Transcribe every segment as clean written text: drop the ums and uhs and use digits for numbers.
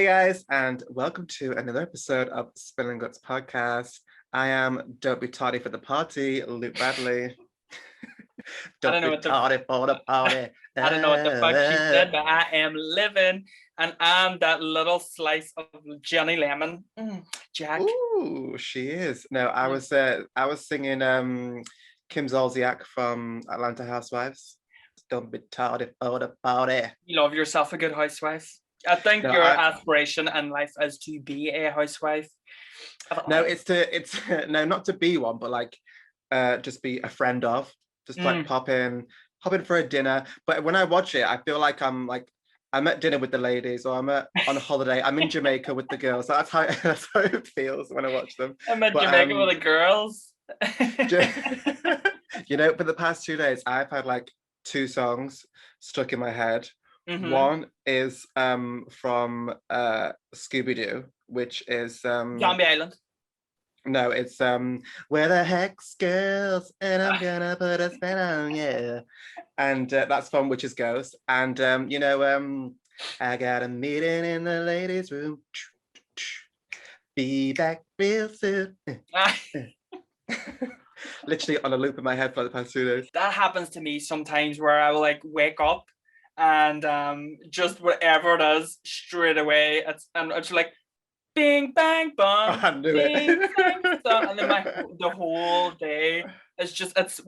Hey guys, and welcome to another episode of Spilling Guts Podcast. I am Don't Be Tardy for the Party, Luke Bradley. Don't be tardy for the party. I don't know what the fuck she said, but I am living, and I'm that little slice of Johnny Lemon, Jack. Ooh, she is. No, I was singing Kim Zolciak from Atlanta Housewives. Don't be tardy for the party. You love yourself a good housewife. I think your aspiration in life is to be a housewife. No, it's no, not to be one, but like just be a friend of. Just like pop in for a dinner. But when I watch it, I feel like I'm at dinner with the ladies, or I'm on a holiday. I'm in Jamaica with the girls. So that's how it feels when I watch them. I'm in Jamaica with the girls. You know, for the past 2 days, I've had like 2 songs stuck in my head. Mm-hmm. One is from Scooby-Doo, which is Zombie Island. No, it's where the heck's girls, and I'm gonna put a spell on you. And that's from Witch's Ghost. And I got a meeting in the ladies' room. Be back real soon. Literally on a loop in my head for the past 2 days. That happens to me sometimes, where I will like wake up and just whatever it is straight away. It's like bing bang bong. I knew it. Bang, and then the whole day it's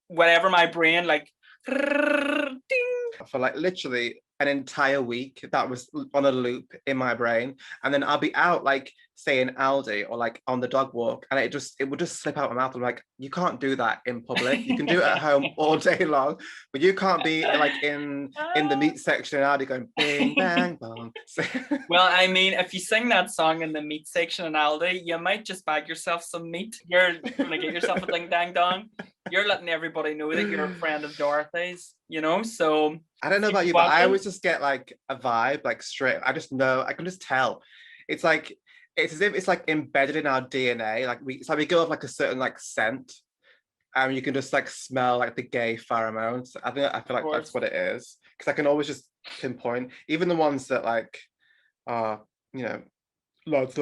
whatever my brain like ding. For like literally an entire week that was on a loop in my brain, and then I'll be out like say in Aldi or like on the dog walk, and it would just slip out my mouth. I'm like, you can't do that in public. You can do it at home all day long, but you can't be like in the meat section in Aldi going bing bang bong. Well, I mean, if you sing that song in the meat section in Aldi, you might just bag yourself some meat. You're gonna get yourself a ding dang dong. You're letting everybody know that you're a friend of Dorothy's, you know. So I don't know about you, but I always just get like a vibe, like straight. I just know, I can just tell. It's as if it's like embedded in our DNA. Like we go off like a certain like scent, and you can just like smell like the gay pheromones. I feel like that's what it is, because I can always just pinpoint, even the ones that like are, you know, lads.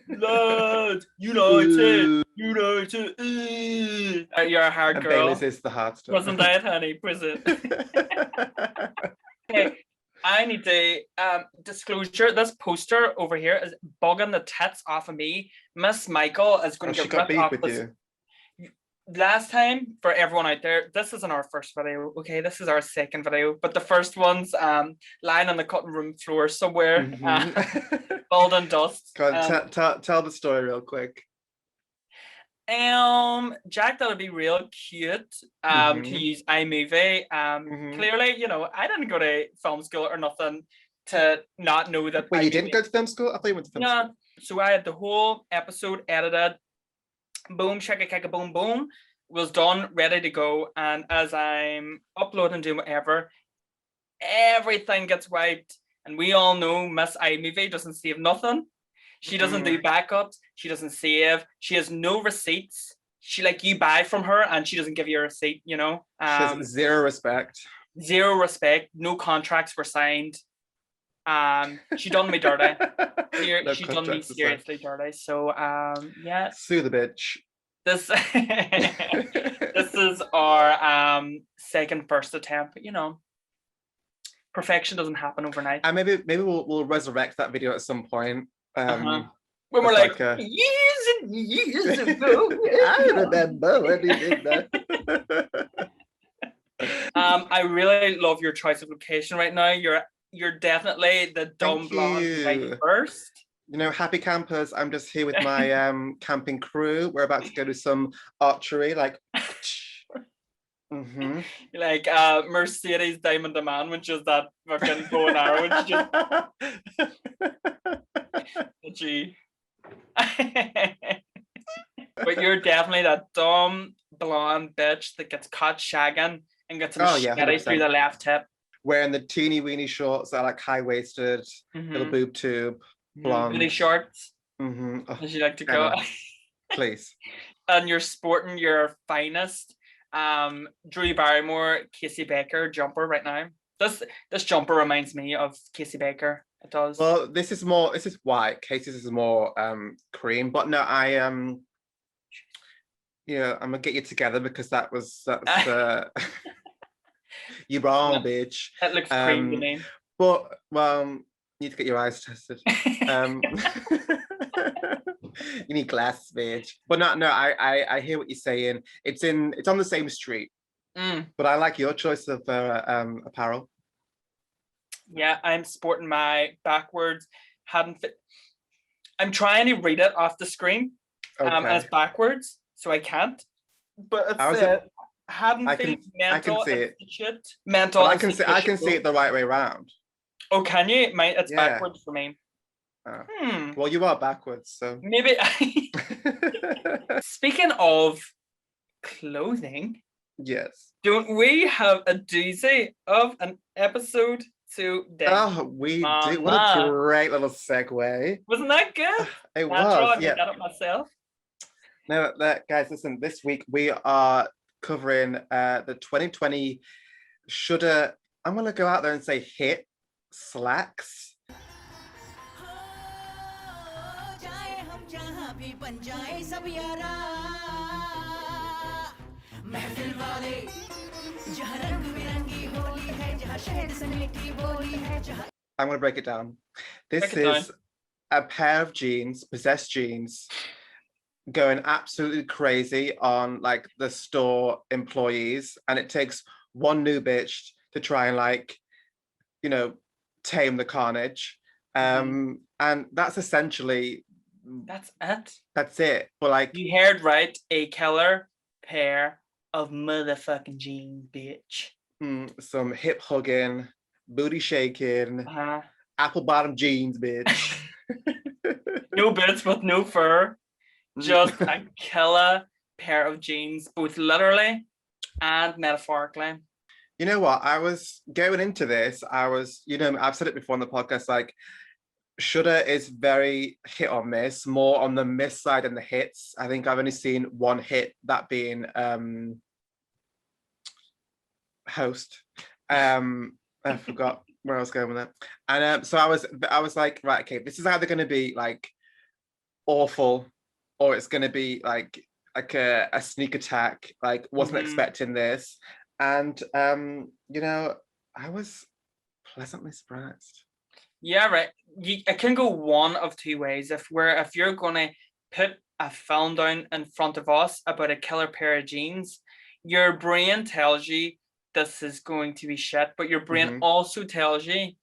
Lord, United. You're a hard girl. Bailey's is the hard stuff. Wasn't that, honey? Prison. Okay, I need to disclosure. This poster over here is bugging the tits off of me. Miss Michael is going to get ripped off this. Last time, for everyone out there, this isn't our first video, okay? This is our second video, but the first one's lying on the cutting room floor somewhere, bald and dust. Go on, tell the story real quick. Jack thought it'd be real cute to use iMovie. Clearly, you know, I didn't go to film school or nothing to not know that. Wait, you didn't go to film school? I thought you went to film school. So I had the whole episode edited. Boom, shaka kaka boom boom, was done, ready to go. And as I'm uploading, doing whatever, everything gets wiped. And we all know Miss iMovie doesn't save nothing. She doesn't do backups. She doesn't save. She has no receipts. She you buy from her and she doesn't give you a receipt, you know. She has zero respect. Zero respect. No contracts were signed. She done me dirty. She done me seriously dirty. So yeah. Sue the bitch. This is our second first attempt, but you know, perfection doesn't happen overnight. And maybe we'll resurrect that video at some point. When we're like years and years ago. I remember when you did that. I really love your choice of location right now. You're definitely the dumb blonde right first. You know, happy campers. I'm just here with my camping crew. We're about to go to some archery, like. Like Mercedes Diamond Demand, which is that fucking bow and arrow, which just. Gee. But you're definitely that dumb blonde bitch that gets caught shagging and gets machete through the left hip. Wearing the teeny weeny shorts that are like high waisted, little boob tube, blonde. Really shorts. As you like to go. Please. And you're sporting your finest Drew Barrymore, Casey Baker jumper right now. This jumper reminds me of Casey Baker. It does. Well, this is white. Casey's is more cream. But no, I'm gonna get you together because that's you wrong, bitch. That looks cream to Um, me. but you need to get your eyes tested. You need glasses, bitch. But no, I hear what you're saying. It's on the same street. But I like your choice of apparel. Yeah, I'm sporting my backwards. Hadn't fit. I'm trying to read it off the screen, and it's backwards, so I can't. But it's hadn't feet, mental institute, mental. But I can see it the right way around. Oh, can you? It's backwards for me. Well, you are backwards, so maybe. Speaking of clothing, yes, don't we have a doozy of an episode today? Oh, we do. What a great little segue! Wasn't that good? It was. Yeah, I got it myself. No, guys, listen. This week we are covering the 2020 shudder. I'm gonna go out there and say hit Slaxx. I'm gonna break it down. This is a pair of jeans, possessed jeans, going absolutely crazy on like the store employees, and it takes one new bitch to try and tame the carnage. And that's essentially that's it. That's it. But like, you heard right, a killer pair of motherfucking jeans, bitch. Some hip hugging, booty shaking, apple bottom jeans, bitch. No boots with no fur. Just a killer pair of jeans, both literally and metaphorically. You know what? I was going into this, I've said it before on the podcast, like, shudder is very hit or miss, more on the miss side than the hits. I think I've only seen one hit, that being Host. I forgot where I was going with it. And so I was like, right, okay, this is either going to be like awful, or it's going to be like a sneak attack. Like, wasn't expecting this. And I was pleasantly surprised. Yeah, right. It can go one of two ways. If you're gonna put a film down in front of us about a killer pair of jeans, your brain tells you this is going to be shit, but your brain also tells you,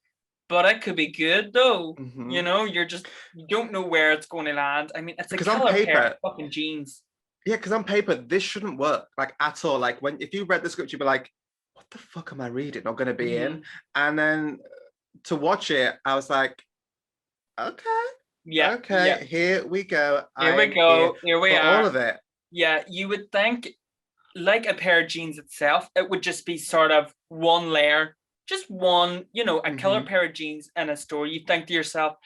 but it could be good though. You don't know where it's going to land. I mean, it's a killer pair of fucking jeans. Yeah, because on paper this shouldn't work like at all. Like, if you read the script, you'd be like, what the fuck am I reading or going to be in? And then to watch it, I was like, okay, here we go. Here we are. All of it. Yeah, you would think, like a pair of jeans itself, it would just be sort of one layer, just one, a killer pair of jeans in a store. You think to yourself,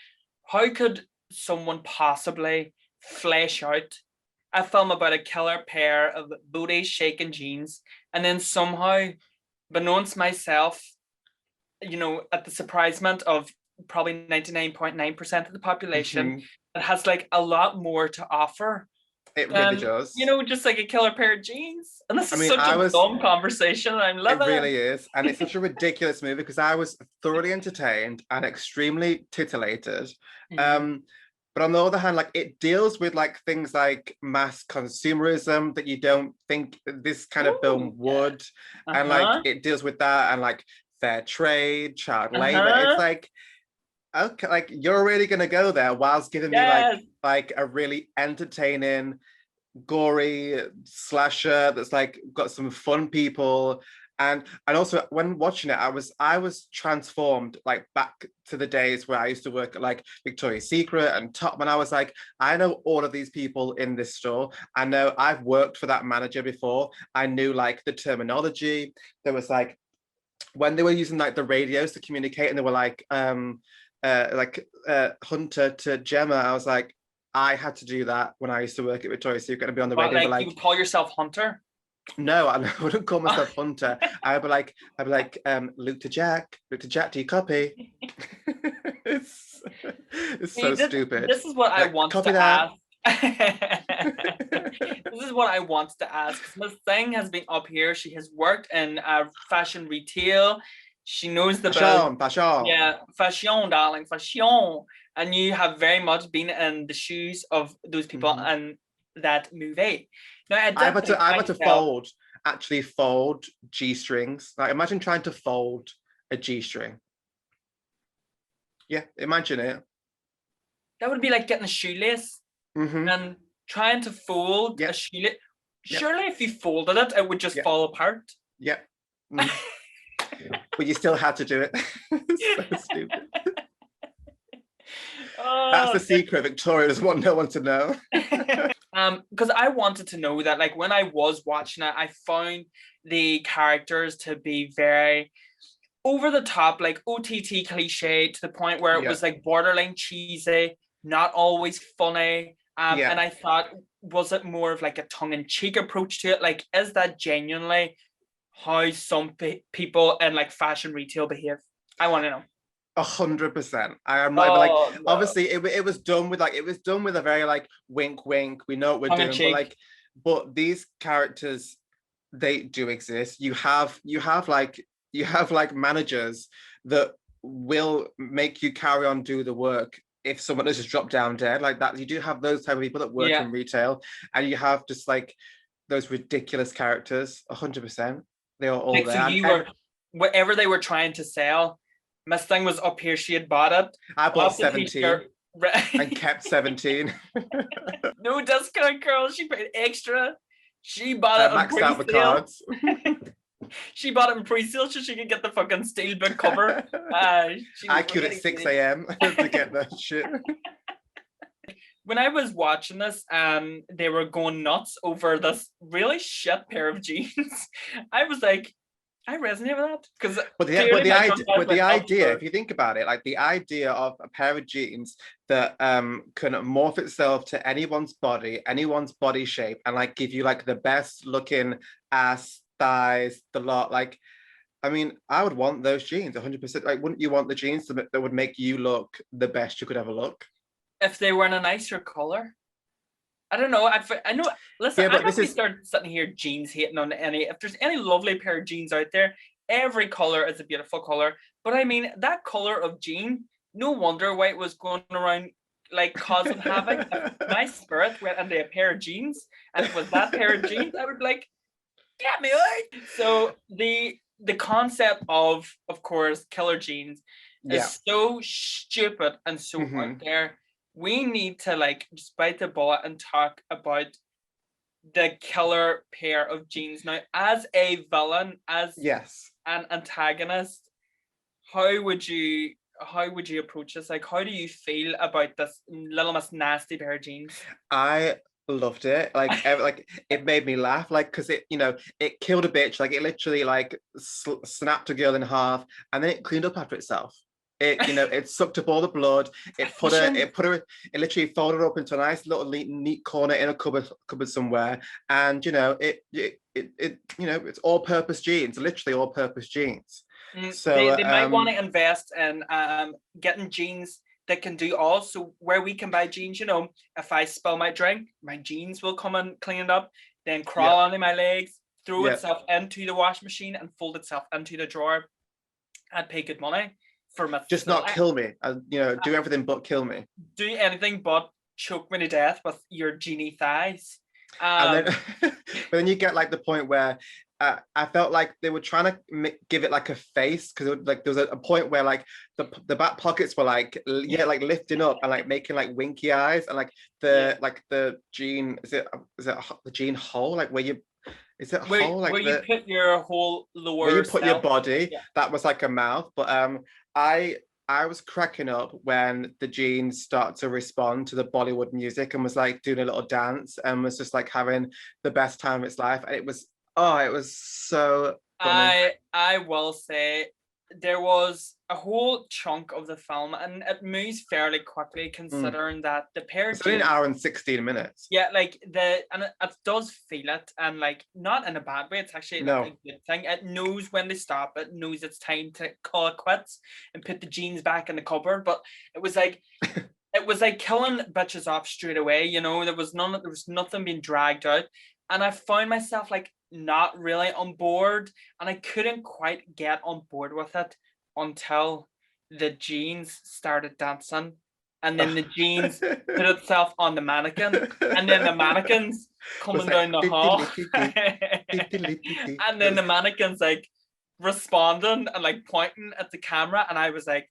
how could someone possibly flesh out a film about a killer pair of booty shaking jeans, and then somehow, beknownst myself, at the surprisement of probably 99.9% of the population, it has like a lot more to offer. It really does. Just like a killer pair of jeans. And this is such a dumb conversation. I'm loving it. It really is. And it's such a ridiculous movie because I was thoroughly entertained and extremely titillated. But on the other hand, like, it deals with like things like mass consumerism that you don't think this kind of film would. And like, it deals with that and like fair trade, child labor. It's like, okay, like, you're really gonna go there whilst giving me like a really entertaining, gory slasher that's like got some fun people. And also when watching it, I was transformed like back to the days where I used to work at like Victoria's Secret and Topman. I was like, I know all of these people in this store. I know I've worked for that manager before. I knew like the terminology. There was like, when they were using like the radios to communicate and they were like Hunter to Gemma, I was like, I had to do that when I used to work at Victoria's Secret and be on the radio. Like, you would call yourself Hunter? No, I wouldn't call myself Hunter. I'd be like, Luke to Jack, do you copy? It's See, so stupid. this is what I Like, want copy to that. ask. This is what I want to ask. Miss Thing has been up here. She has worked in fashion retail. She knows the biz. Fashion, fashion. Yeah, fashion, darling, fashion. And you have very much been in the shoes of those people in that movie. Now, I I've did had to think I've had to myself, actually fold G-strings. Like, imagine trying to fold a G-string. Yeah, imagine it. that would be like getting a shoelace and trying to fold a shoelace. Surely, if you folded it, it would just fall apart. Yep. But you still had to do it. So stupid. That's the secret. Victoria doesn't want no one to know. Because I wanted to know that, like, when I was watching it, I found the characters to be very over the top, like OTT cliche, to the point where it was like borderline cheesy, not always funny. And I thought, was it more of like a tongue-in-cheek approach to it? Like, is that genuinely how some people in like fashion retail behave? I want to know. 100%. I am not even like, obviously it was done with like, it was done with a very like wink wink, we know what we're doing, but like, but these characters, they do exist. You have like managers that will make you carry on do the work if someone has just dropped down dead like that. You do have those type of people that work in retail, and you have just like those ridiculous characters. 100%. They are all like, there. So you were, whatever they were trying to sell, Miss Thing was up here, she had bought it. I bought 17 and kept 17. No discount, girl. She paid extra. She bought it on maxed out the pre-sale. cards. She bought it in pre-sale so she could get the fucking steelbook cover. I queued at 6 a.m. to get that shit. When I was watching this, they were going nuts over this really shit pair of jeans. I was like, I resonate with that because the idea, if you think about it, like the idea of a pair of jeans that can morph itself to anyone's body shape, and like give you like the best looking ass, thighs, the lot. Like, I mean, I would want those jeans 100%. Like, wouldn't you want the jeans that would make you look the best you could ever look? If they were in a nicer color. I don't know. I know. Listen, I'm not going to start sitting here jeans hating on any. If there's any lovely pair of jeans out there, every color is a beautiful color. But I mean, that color of jean, no wonder why it was going around like causing havoc. If my spirit went into a pair of jeans, and it was that pair of jeans, I would be like, get me out. So the concept of course, killer jeans is so stupid and so out there. We need to like just bite the bullet and talk about the killer pair of jeans. Now, as a villain, as an antagonist, how would you approach this? Like, how do you feel about this little miss nasty pair of jeans? I loved it. Like, like it made me laugh. Like, because it, it killed a bitch. Like, it literally like snapped a girl in half, and then it cleaned up after itself. It, it sucked up all the blood. It literally folded up into a nice little neat corner in a cupboard somewhere. And it's all-purpose jeans, literally all-purpose jeans. So they might want to invest in getting jeans that can do all. So where we can buy jeans, if I spill my drink, my jeans will come and clean it up, then crawl onto my legs, throw itself into the wash machine, and fold itself into the drawer. I'd pay good money. Just not kill me, and do everything but kill me. Do anything but choke me to death with your genie thighs. And then, but then you get like the point where I felt like they were trying to give it like a face, because like there was a point where like the back pockets were like like lifting up and like making like winky eyes, and like the jean is it the jean hole, like where you. Is it a hole like where you put your whole lower where you put your body? That was like a mouth. But I was cracking up when the jeans start to respond to the Bollywood music and was like doing a little dance and was just like having the best time of its life. And it was so funny. I will say, there was a whole chunk of the film, and it moves fairly quickly considering that the pair of It's only an jeans, hour and 16 minutes. yeah, like it does feel it, and like not in a bad way. It's actually like a good thing. It knows when to stop. It knows it's time to call it quits and put the jeans back in the cupboard. But it was like killing bitches off straight away. You know, there was nothing being dragged out, and I found myself like not really on board, and I couldn't quite get on board with it until the jeans started dancing, and then the jeans put itself on the mannequin, and then the mannequins coming down the hall, and then the mannequins like responding and like pointing at the camera, and I was like,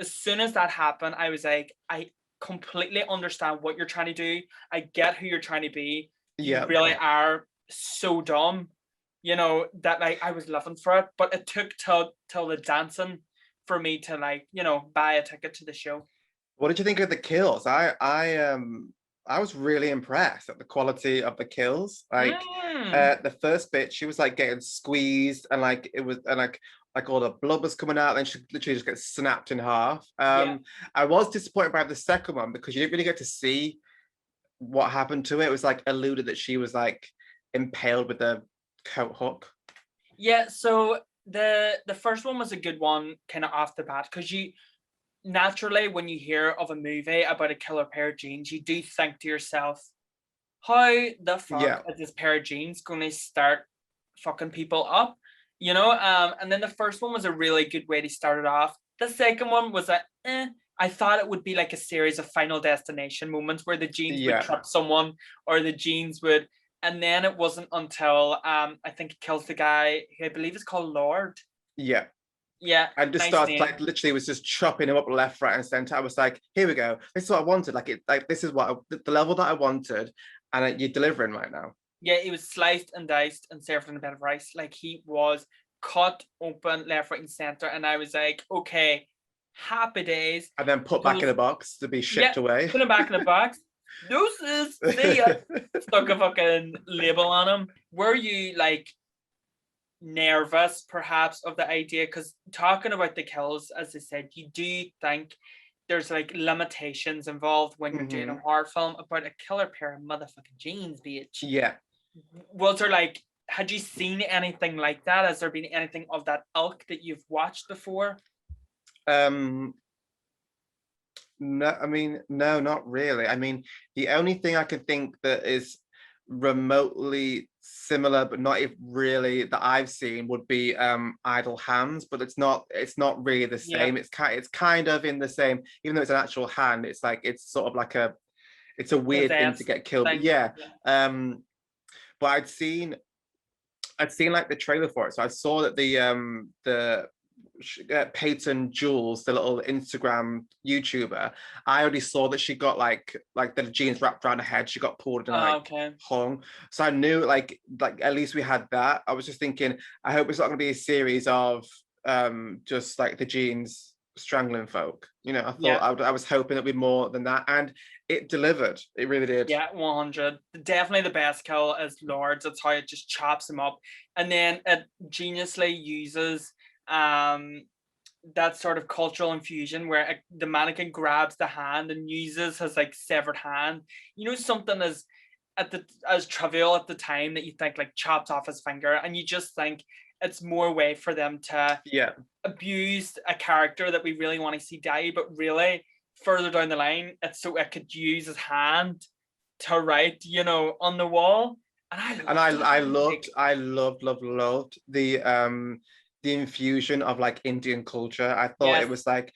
as soon as that happened, I was like, I completely understand what you're trying to do. I get who you're trying to be. You really are so dumb, you know, that like I was living for it, but it took till the dancing for me to like, you know, buy a ticket to the show. What did you think of the kills? I was really impressed at the quality of the kills. Like the first bit, she was like getting squeezed, and like it was, and like all the blood was coming out, and she literally just gets snapped in half. I was disappointed by the second one because you didn't really get to see what happened to it. It was like alluded that she was like impaled with a coat hook. Yeah, so the first one was a good one kind of off the bat, because you naturally, when you hear of a movie about a killer pair of jeans, you do think to yourself, how the fuck is this pair of jeans going to start fucking people up, you know? And then the first one was a really good way to start it off. The second one was I thought it would be like a series of Final Destination moments where the jeans would trip someone, or the jeans would, and then it wasn't until I think it kills the guy who I believe is called Lord. Yeah. And just starts like literally was just chopping him up left, right, and center. I was like, here we go. This is what I wanted. Like this is what the level that I wanted, and you're delivering right now. Yeah, he was sliced and diced and served in a bed of rice. Like he was cut open left, right, and center, and I was like, okay, happy days. And then put back in a box to be shipped away. Put him back in a box. Deuces. See ya. Stuck a fucking label on him. Were you like nervous perhaps of the idea, because talking about the kills, as I said, you do think there's like limitations involved when you're doing a horror film about a killer pair of motherfucking jeans, bitch. Was there like, had you seen anything like that? Has there been anything of that ilk that you've watched before? No, I mean, no, not really. I mean, the only thing I could think that is remotely similar but not really that I've seen would be Idle Hands, but it's not really the same. It's kind of in the same, even though it's an actual hand, it's like it's sort of like it's a weird thing to get killed. But I'd seen like the trailer for it, so I saw that the Peyton Jules, the little Instagram YouTuber, I already saw that she got like the jeans wrapped around her head. She got pulled and hung. So I knew like at least we had that. I was just thinking, I hope it's not going to be a series of just like the jeans strangling folk. You know, I thought I was hoping it'd be more than that, and it delivered. It really did. Yeah, 100. Definitely the best kill is Lords. That's how it just chops him up, and then it geniusly uses that sort of cultural infusion where the mannequin grabs the hand and uses his like severed hand. You know, something as trivial at the time that you think like chops off his finger, and you just think it's more way for them to abuse a character that we really want to see die, but really further down the line it's so it could use his hand to write, you know, on the wall. And I loved the infusion of like Indian culture. I thought it was like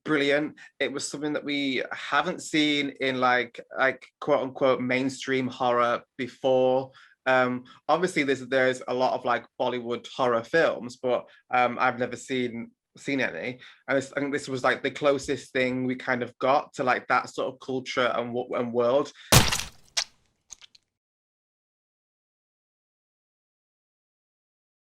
brilliant. It was something that we haven't seen in like quote unquote mainstream horror before. Obviously there's a lot of like Bollywood horror films, but I've never seen any. And I think this was like the closest thing we kind of got to like that sort of culture and world.